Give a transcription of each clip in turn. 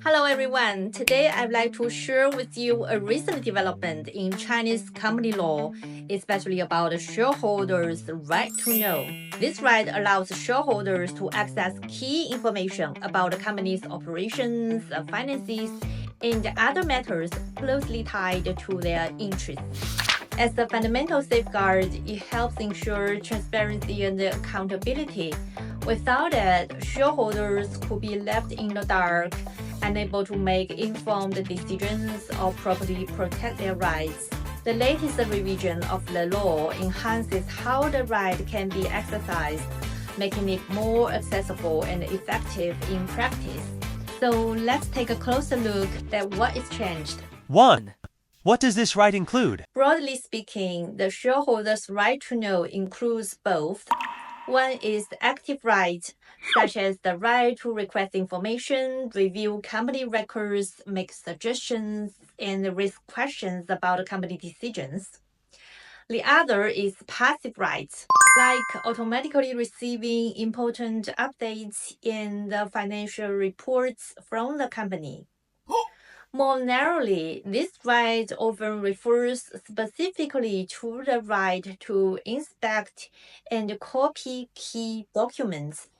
Hello everyone. Today I'd like to share with you a recent development in Chinese company law, especially about shareholders' right to know. This right allows shareholders to access key information about the company's operations, finances, and other matters closely tied to their interests. As a fundamental safeguard, it helps ensure transparency and accountability. Without it, shareholders could be left in the dark, unable to make informed decisions or properly protect their rights. The latest revision of the law enhances how the right can be exercised, making it more accessible and effective in practice. So let's take a closer look at what is changed. 1. What does this right include? Broadly speaking, the shareholders' right to know includes both. One is the active right, such as the right to request information, review company records, make suggestions, and raise questions about company decisions. The other is passive rights, like automatically receiving important updates in the financial reports from the company. More narrowly, this right often refers specifically to the right to inspect and copy key documents,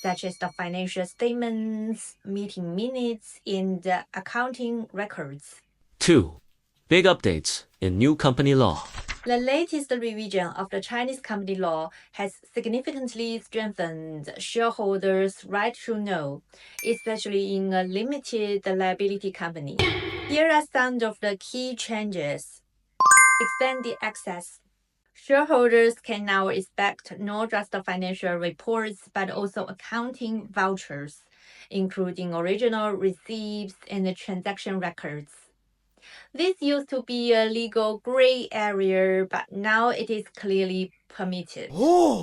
such as the financial statements, meeting minutes, and accounting records. 2. Big updates in new company law. The latest revision of the Chinese company law has significantly strengthened shareholders' right to know, especially in a limited liability company. Here are some of the key changes. Expanded access. Shareholders can now expect not just the financial reports, but also accounting vouchers, including original receipts and transaction records. This used to be a legal gray area, but now it is clearly permitted.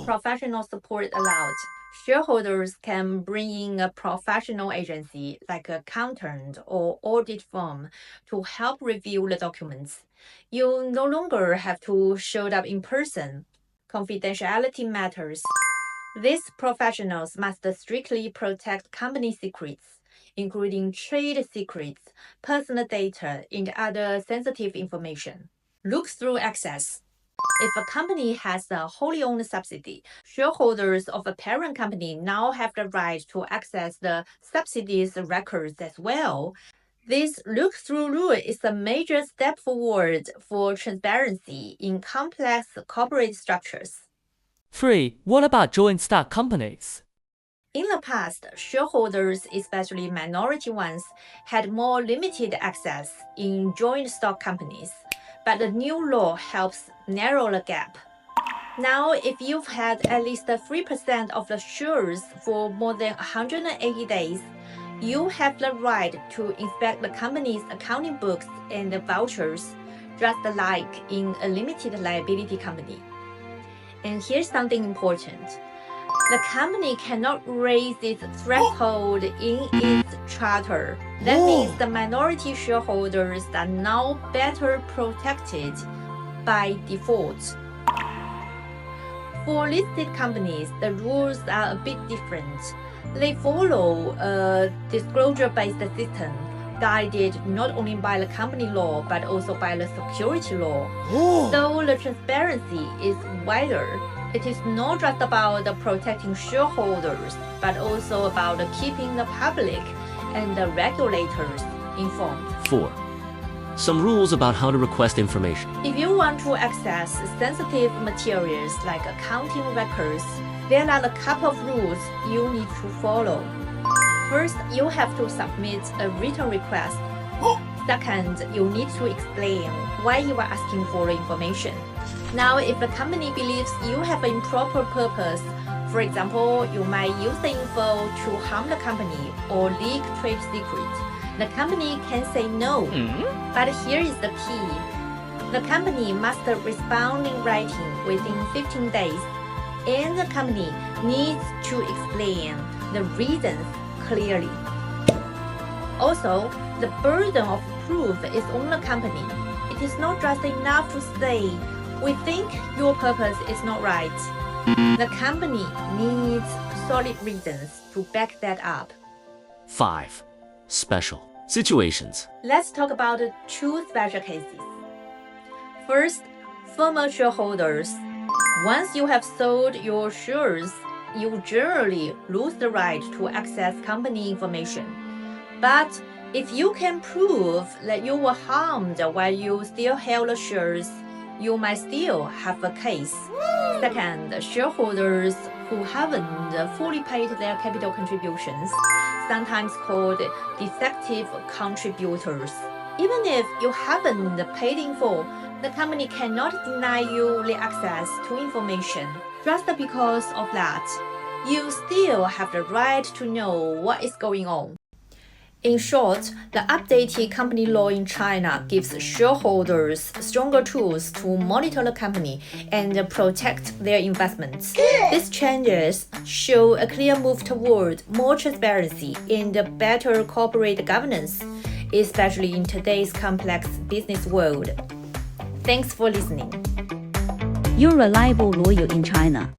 Professional support allowed. Shareholders can bring in a professional agency like an accountant or audit firm to help review the documents. You no longer have to show up in person. Confidentiality matters. These professionals must strictly protect company secrets, including trade secrets, personal data, and other sensitive information. Look-through access. If a company has a wholly owned subsidiary, shareholders of a parent company now have the right to access the subsidiary's records as well. This look-through rule is a major step forward for transparency in complex corporate structures. 3. What about joint stock companies? In the past, shareholders, especially minority ones, had more limited access in joint stock companies, but the new law helps narrow the gap. Now, if you've had at least 3% of the shares for more than 180 days, you have the right to inspect the company's accounting books and vouchers, just like in a limited liability company. And here's something important. The company cannot raise its threshold in its charter. That means the minority shareholders are now better protected by default. For listed companies, the rules are a bit different. They follow a disclosure-based system guided not only by the company law but also by the security law. So the transparency is wider. It is not just about protecting shareholders, but also about keeping the public and the regulators informed. 4. Some rules about how to request information. If you want to access sensitive materials like accounting records, there are a couple of rules you need to follow. First, you have to submit a written request. Second, you need to explain why you are asking for the information. Now, if the company believes you have an improper purpose, for example, you might use the info to harm the company or leak trade secrets, the company can say no. But here is the key. The company must respond in writing within 15 days, and the company needs to explain the reasons clearly. Also, the burden of proof is on the company. It is not just enough to say, "We think your purpose is not right." The company needs solid reasons to back that up. 5. Special. Situations. Let's talk about two special cases. First, former shareholders. Once you have sold your shares, you generally lose the right to access company information. But if you can prove that you were harmed while you still held the shares, you might still have a case. Second, shareholders who haven't fully paid their capital contributions, sometimes called defective contributors. Even if you haven't paid in full, the company cannot deny you the access to information. Just because of that, you still have the right to know what is going on. In short, the updated company law in China gives shareholders stronger tools to monitor the company and protect their investments. These changes show a clear move toward more transparency and better corporate governance, especially in today's complex business world. Thanks for listening. Your reliable lawyer in China.